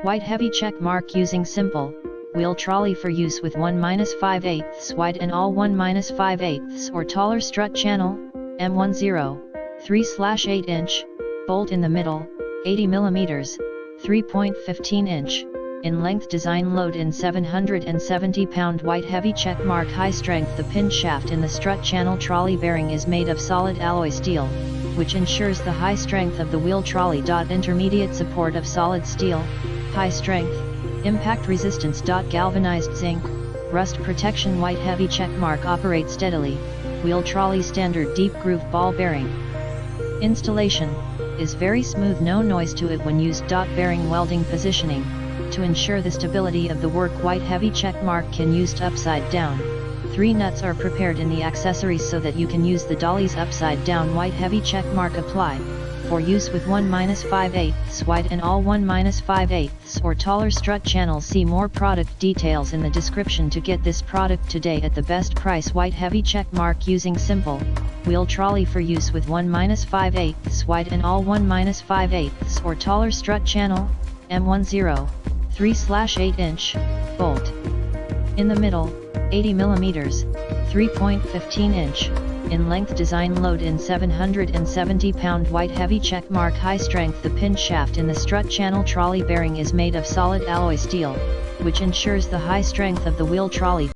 White heavy check mark using simple wheel trolley for use with 1-5/8 wide and all 1-5/8 or taller strut channel, M10, 3/8 inch, bolt in the middle, 80 mm, 3.15 inch, in length design load in 770 pound white heavy check mark high strength. The pin shaft in the strut channel trolley bearing is made of solid alloy steel, which ensures the high strength of the wheel trolley.Intermediate support of solid steel, high strength, impact resistance.Galvanized zinc, rust protection. White heavy check mark operate steadily, wheel Trolley Standard deep groove ball bearing. Installation is very smooth, no noise to it when used. Bearing welding positioning, to ensure the stability of the work. White heavy check mark can used upside down. 3 nuts are prepared in the accessories so that you can use the dollies upside down. White heavy check mark apply for use with 1-5/8 wide and all 1-5/8 or taller strut channel. See more product details in the description to get this product today at the best price. White heavy check mark using simple wheel trolley for use with 1-5/8 wide and all 1-5/8 or taller strut channel, M10, 3/8 inch, bolt in the middle, 80 mm, 3.15 inch, in length design load in 770 pound white heavy check mark high strength. The pin shaft in the strut channel trolley bearing is made of solid alloy steel, which ensures the high strength of the wheel trolley.